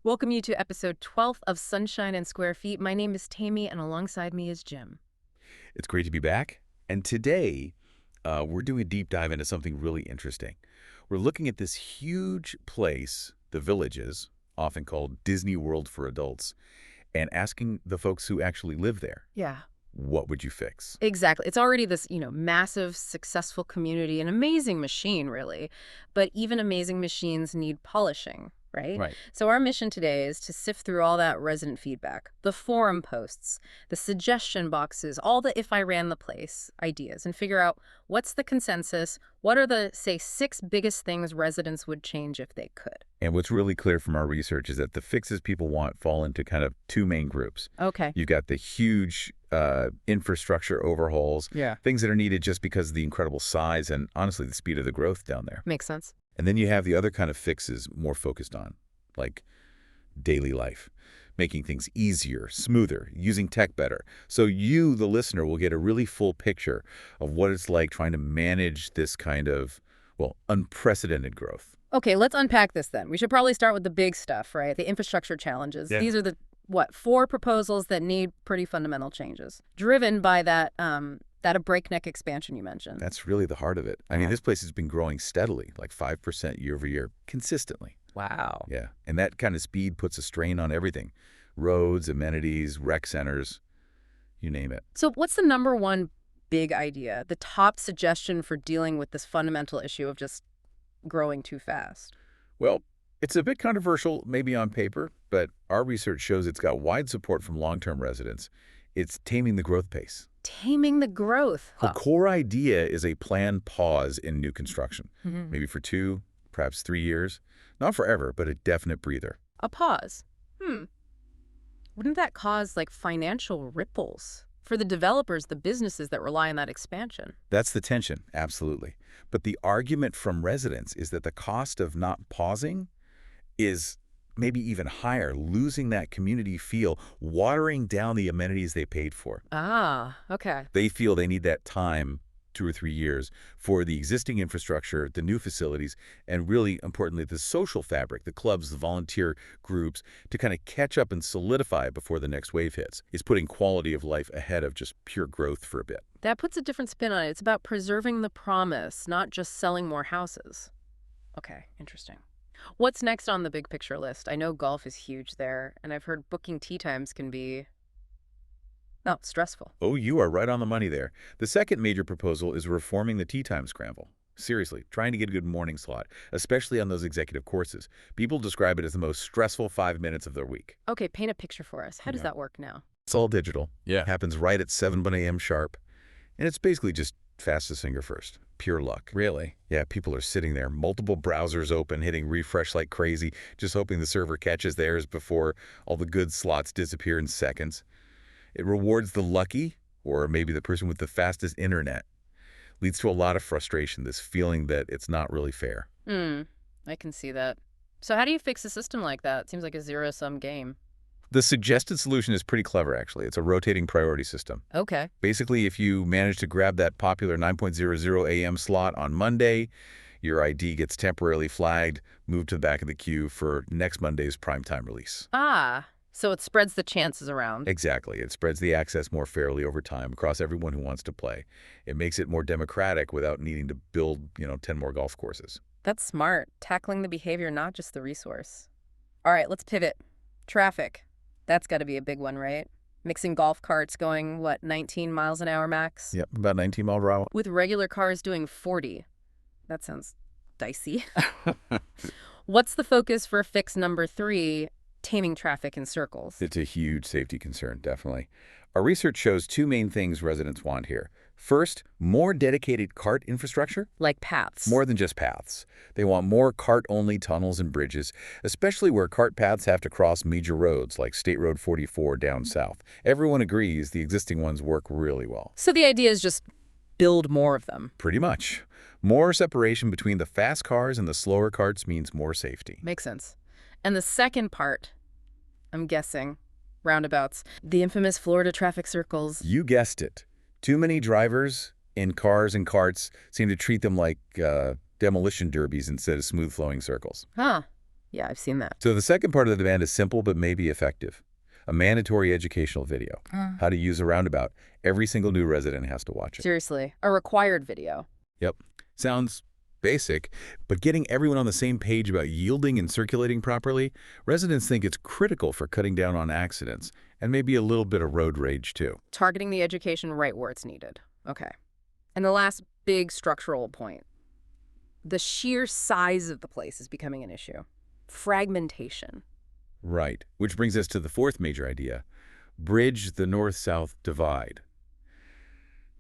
Welcome you to episode 12 of Sunshine and Square Feet. My name is Tami, and alongside me is Jim. It's great to be back. And today, we're doing a deep dive into something really interesting. We're looking at this huge place, the Villages, often called Disney World for adults, and asking the folks who actually live there, Yeah, what would you fix? exactly. It's already this, massive, successful community, an amazing machine, really. But even amazing machines need polishing, right? Right. So our mission today is to sift through all that resident feedback, the forum posts, the suggestion boxes, all the if I ran the place ideas, and figure out what's the consensus, what are the, say, 6 biggest things residents would change if they could. And what's really clear from our research is that the fixes people want fall into kind of two main groups. Okay. You've got the huge infrastructure overhauls, Yeah. things that are needed just because of the incredible size and, honestly, the speed of the growth down there. Makes sense. And then you have the other kind of fixes more focused on, like daily life, making things easier, smoother, using tech better. So you, the listener, will get a really full picture of what it's like trying to manage this kind of, well, unprecedented growth. Okay, let's unpack this then. We should probably start with the big stuff, right? The infrastructure challenges. Yeah. These are the, 4 proposals that need pretty fundamental changes, driven by that breakneck expansion you mentioned. That's really the heart of it. I mean, this place has been growing steadily, like 5% year over year, consistently. Wow. Yeah. And that kind of speed puts a strain on everything. Roads, amenities, rec centers, you name it. So what's the number one big idea, the top suggestion for dealing with this fundamental issue of just growing too fast? Well, it's a bit controversial, maybe on paper, but our research shows it's got wide support from long-term residents. It's taming the growth pace. Taming the growth. The core idea is a planned pause in new construction, Mhm. maybe for 2, perhaps 3 years. Not forever, but a definite breather. A pause. Wouldn't that cause, financial ripples for the developers, the businesses that rely on that expansion? That's the tension, absolutely. But the argument from residents is that the cost of not pausing is maybe even higher, losing that community feel, watering down the amenities they paid for. Ah, okay. They feel they need that time, 2 or 3 years, for the existing infrastructure, the new facilities, and really importantly, the social fabric, the clubs, the volunteer groups, to kind of catch up and solidify before the next wave hits. It's putting quality of life ahead of just pure growth for a bit. That puts a different spin on it. It's about preserving the promise, not just selling more houses. Okay, interesting. What's next on the big picture list? I know golf is huge there, and I've heard booking tee times can be, stressful. Oh, you are right on the money there. The second major proposal is reforming the tea time scramble. Seriously, trying to get a good morning slot, especially on those executive courses. People describe it as the most stressful 5 minutes of their week. Okay, paint a picture for us. How does that work now? It's all digital. Yeah. Happens right at 7 a.m. sharp. And it's basically just fastest finger first. Pure luck. Really? Yeah, people are sitting there, multiple browsers open, hitting refresh like crazy, just hoping the server catches theirs before all the good slots disappear in seconds. It rewards the lucky, or maybe the person with the fastest internet. Leads to a lot of frustration, this feeling that it's not really fair. I can see that. So how do you fix a system like that? It seems like a zero-sum game. The suggested solution is pretty clever, actually. It's a rotating priority system. Okay. Basically, if you manage to grab that popular 9:00 a.m. slot on Monday, your ID gets temporarily flagged, moved to the back of the queue for next Monday's primetime release. Ah, so it spreads the chances around. Exactly. It spreads the access more fairly over time across everyone who wants to play. It makes it more democratic without needing to build, 10 more golf courses. That's smart. Tackling the behavior, not just the resource. All right, let's pivot. Traffic. That's got to be a big one, right? Mixing golf carts going, 19 miles an hour max? Yep, about 19 miles per hour. With regular cars doing 40. That sounds dicey. What's the focus for fix number 3, taming traffic in circles? It's a huge safety concern, definitely. Our research shows 2 main things residents want here. First, more dedicated cart infrastructure. Like paths. More than just paths. They want more cart-only tunnels and bridges, especially where cart paths have to cross major roads like State Road 44 down south. Everyone agrees the existing ones work really well. So the idea is just build more of them. Pretty much. More separation between the fast cars and the slower carts means more safety. Makes sense. And the second part, I'm guessing, roundabouts, the infamous Florida traffic circles. You guessed it. Too many drivers in cars and carts seem to treat them like demolition derbies instead of smooth-flowing circles. Huh. Yeah, I've seen that. So the second part of the demand is simple but maybe effective. A mandatory educational video. How to use a roundabout. Every single new resident has to watch it. Seriously, a required video. Yep. Sounds basic, but getting everyone on the same page about yielding and circulating properly, residents think it's critical for cutting down on accidents and maybe a little bit of road rage too. Targeting the education right where it's needed. Okay. And the last big structural point. The sheer size of the place is becoming an issue. Fragmentation. Right. Which brings us to the fourth major idea. Bridge the north-south divide.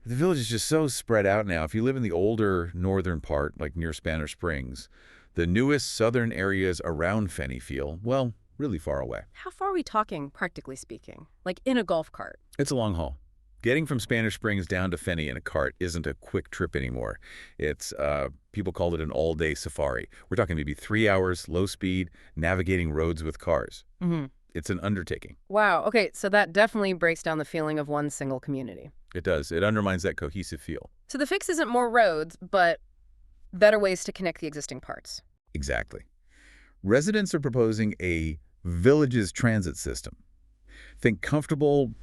The village is just so spread out now. If you live in the older northern part, like near Spanish Springs, the newest southern areas around Feni feel, well, really far away. How far are we talking, practically speaking? Like in a golf cart? It's a long haul. Getting from Spanish Springs down to Feni in a cart isn't a quick trip anymore. It's, people call it an all-day safari. We're talking maybe 3 hours, low speed, navigating roads with cars. It's an undertaking. Wow. Okay, so that definitely breaks down the feeling of one single community. It does. It undermines that cohesive feel. So the fix isn't more roads, but better ways to connect the existing parts. Exactly. Residents are proposing a village's transit system. Think comfortable,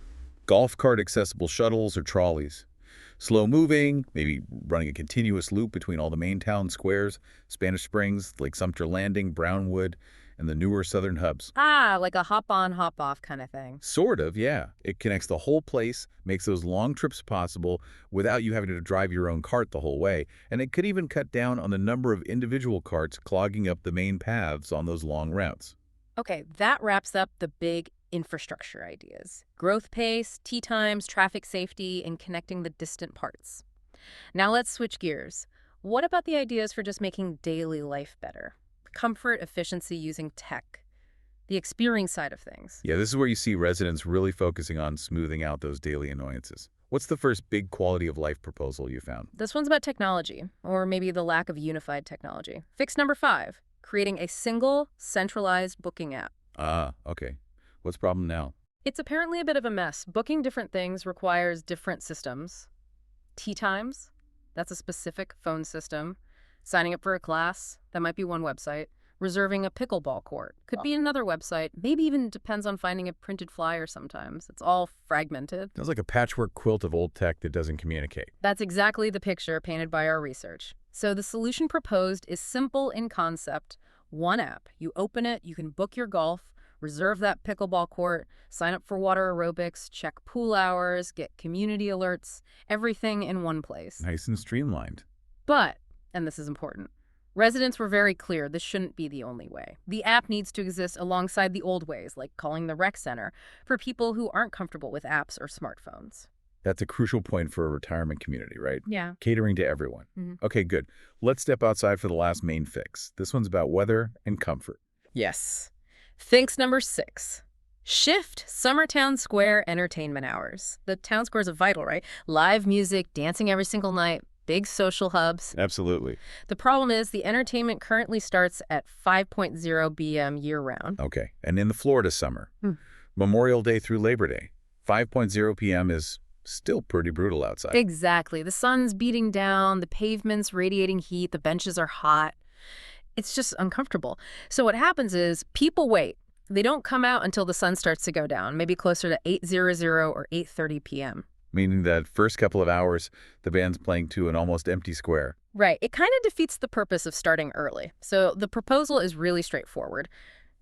golf cart accessible shuttles or trolleys. Slow moving, maybe running a continuous loop between all the main town squares, Spanish Springs, Lake Sumter Landing, Brownwood, and the newer southern hubs. Ah, like a hop-on, hop-off kind of thing. Sort of, yeah. It connects the whole place, makes those long trips possible without you having to drive your own cart the whole way, and it could even cut down on the number of individual carts clogging up the main paths on those long routes. Okay, that wraps up the big infrastructure ideas. Growth pace, tea times, traffic safety, and connecting the distant parts. Now let's switch gears. What about the ideas for just making daily life better? Comfort, efficiency using tech. The experience side of things. Yeah, this is where you see residents really focusing on smoothing out those daily annoyances. What's the first big quality of life proposal you found? This one's about technology, or maybe the lack of unified technology. Fix number 5, creating a single, centralized booking app. Okay. What's the problem now? It's apparently a bit of a mess. Booking different things requires different systems. Tea times, that's a specific phone system. Signing up for a class, that might be one website. Reserving a pickleball court could be another website. Maybe even depends on finding a printed flyer sometimes. It's all fragmented. Sounds like a patchwork quilt of old tech that doesn't communicate. That's exactly the picture painted by our research. So the solution proposed is simple in concept. One app. You open it, you can book your golf, reserve that pickleball court, sign up for water aerobics, check pool hours, get community alerts, everything in one place. Nice and streamlined. But, and this is important, residents were very clear this shouldn't be the only way. The app needs to exist alongside the old ways, like calling the rec center, for people who aren't comfortable with apps or smartphones. That's a crucial point for a retirement community, right? Yeah. Catering to everyone. Okay, good. Let's step outside for the last main fix. This one's about weather and comfort. Yes. Fix number 6. Shift Summertown Square entertainment hours. The town squares are vital, right? Live music, dancing every single night, big social hubs. Absolutely. The problem is the entertainment currently starts at 5:00 p.m. year-round. Okay, and in the Florida summer, Memorial Day through Labor Day, 5:00 p.m. is still pretty brutal outside. Exactly. The sun's beating down, the pavement's radiating heat, the benches are hot. It's just uncomfortable. So what happens is people wait. They don't come out until the sun starts to go down, maybe closer to 8:00 or 8:30 p.m. Meaning that first couple of hours, the band's playing to an almost empty square. Right. It kind of defeats the purpose of starting early. So the proposal is really straightforward.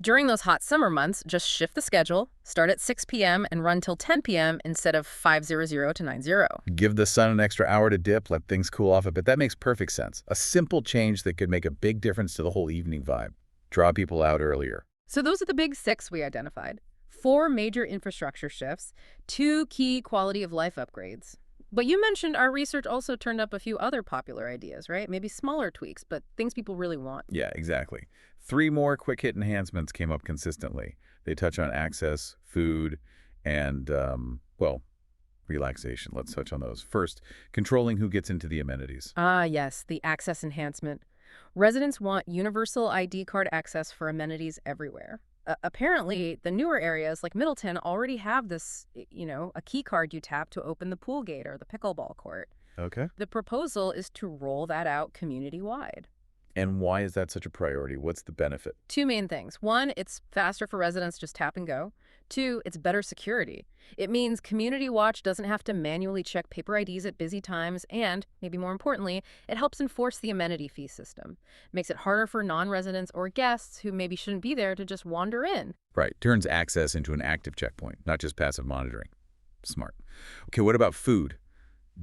During those hot summer months, just shift the schedule, start at 6 p.m. and run till 10 p.m. instead of 5:00 to 9:00. Give the sun an extra hour to dip, let things cool off a bit. That makes perfect sense. A simple change that could make a big difference to the whole evening vibe. Draw people out earlier. So those are the big 6 we identified. 4 major infrastructure shifts, 2 key quality of life upgrades. But you mentioned our research also turned up a few other popular ideas, right? Maybe smaller tweaks, but things people really want. Yeah, exactly. 3 more quick-hit enhancements came up consistently. They touch on access, food, and, well, relaxation. Let's touch on those. First, controlling who gets into the amenities. Ah, yes, the access enhancement. Residents want universal ID card access for amenities everywhere. Apparently, the newer areas like Middleton already have this, a key card you tap to open the pool gate or the pickleball court. Okay. The proposal is to roll that out community-wide. And why is that such a priority? What's the benefit? Two main things. One, it's faster for residents, just tap and go. Two, it's better security. It means Community Watch doesn't have to manually check paper IDs at busy times, and, maybe more importantly, it helps enforce the amenity fee system. Makes it harder for non-residents or guests who maybe shouldn't be there to just wander in. Right. Turns access into an active checkpoint, not just passive monitoring. Smart. Okay, what about food?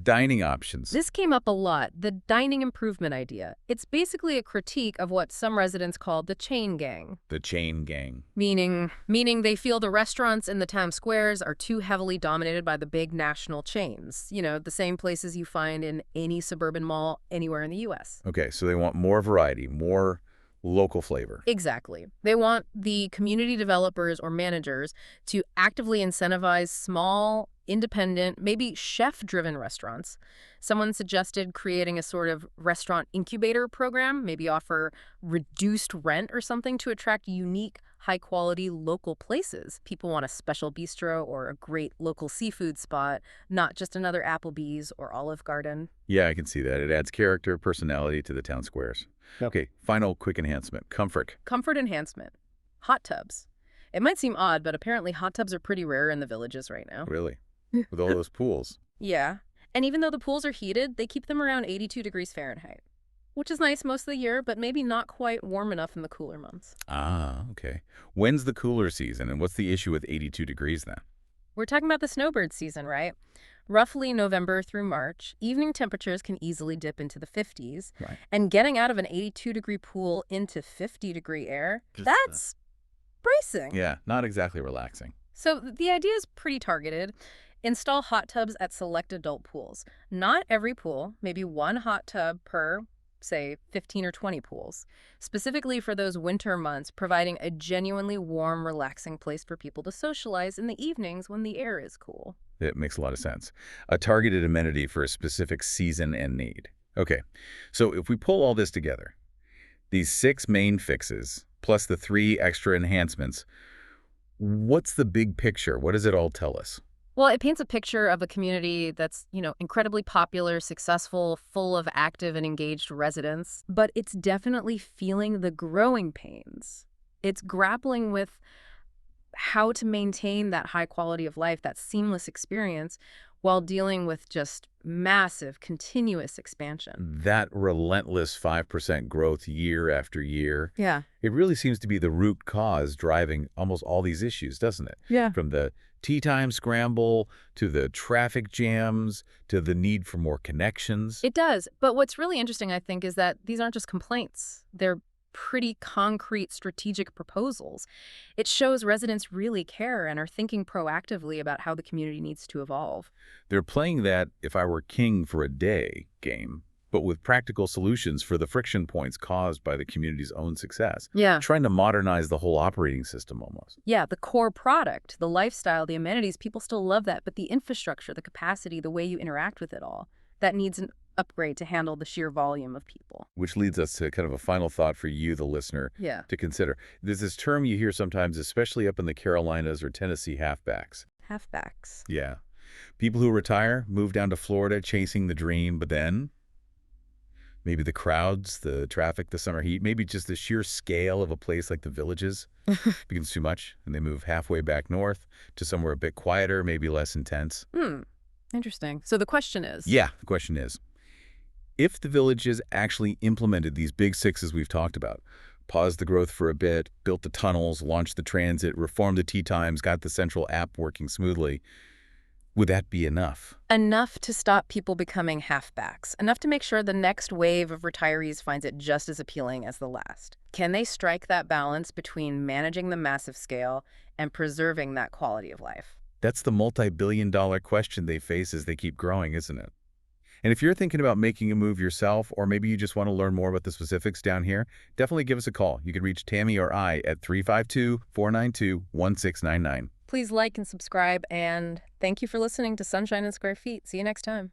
Dining options. This came up a lot, the dining improvement idea. It's basically a critique of what some residents call the chain gang. The chain gang. Meaning they feel the restaurants in the town squares are too heavily dominated by the big national chains. You know, the same places you find in any suburban mall anywhere in the U.S. Okay, so they want more variety, more local flavor. Exactly. They want the community developers or managers to actively incentivize small, independent, maybe chef-driven restaurants. Someone suggested creating a sort of restaurant incubator program, maybe offer reduced rent or something to attract unique, high-quality local places. People want a special bistro or a great local seafood spot, not just another Applebee's or Olive Garden. Yeah, I can see that. It adds character, personality to the town squares. Okay, final quick enhancement. Comfort. Comfort enhancement. Hot tubs. It might seem odd, but apparently hot tubs are pretty rare in the villages right now. Really? With all those pools. Yeah. And even though the pools are heated, they keep them around 82 degrees Fahrenheit, which is nice most of the year, but maybe not quite warm enough in the cooler months. Ah, okay. When's the cooler season, and what's the issue with 82 degrees then? We're talking about the snowbird season, right? Roughly November through March, evening temperatures can easily dip into the 50s, Right. and getting out of an 82-degree pool into 50-degree air, that's bracing. Yeah, not exactly relaxing. So the idea is pretty targeted. Install hot tubs at select adult pools. Not every pool, maybe one hot tub per, say, 15 or 20 pools. Specifically for those winter months, providing a genuinely warm, relaxing place for people to socialize in the evenings when the air is cool. It makes a lot of sense. A targeted amenity for a specific season and need. Okay, so if we pull all this together, these 6 main fixes, plus the 3 extra enhancements, what's the big picture? What does it all tell us? Well, it paints a picture of a community that's, incredibly popular, successful, full of active and engaged residents, but it's definitely feeling the growing pains. It's grappling with how to maintain that high quality of life, that seamless experience, while dealing with just massive, continuous expansion. That relentless 5% growth year after year. Yeah. It really seems to be the root cause driving almost all these issues, doesn't it? Yeah. From the tea time scramble, to the traffic jams, to the need for more connections. It does. But what's really interesting, I think, is that these aren't just complaints. They're pretty concrete strategic proposals. It shows residents really care and are thinking proactively about how the community needs to evolve. They're playing that if I were king for a day game, but with practical solutions for the friction points caused by the community's own success. Yeah. Trying to modernize the whole operating system almost. Yeah, the core product, the lifestyle, the amenities, people still love that. But the infrastructure, the capacity, the way you interact with it all, that needs an upgrade to handle the sheer volume of people. Which leads us to kind of a final thought for you, the listener, Yeah. to consider. There's this term you hear sometimes, especially up in the Carolinas or Tennessee, halfbacks. Halfbacks. Yeah. People who retire, move down to Florida chasing the dream, but then maybe the crowds, the traffic, the summer heat, maybe just the sheer scale of a place like the Villages becomes too much, and they move halfway back north to somewhere a bit quieter, maybe less intense. Interesting. So the question is... Yeah, the question is, if the Villages actually implemented these big 6s we've talked about, paused the growth for a bit, built the tunnels, launched the transit, reformed the tea times, got the central app working smoothly, would that be enough? Enough to stop people becoming halfbacks. Enough to make sure the next wave of retirees finds it just as appealing as the last. Can they strike that balance between managing the massive scale and preserving that quality of life? That's the multi-billion-dollar question they face as they keep growing, isn't it? And if you're thinking about making a move yourself, or maybe you just want to learn more about the specifics down here, definitely give us a call. You can reach Tami or I at 352-492-1699. Please like and subscribe, and thank you for listening to Sunshine and Square Feet. See you next time.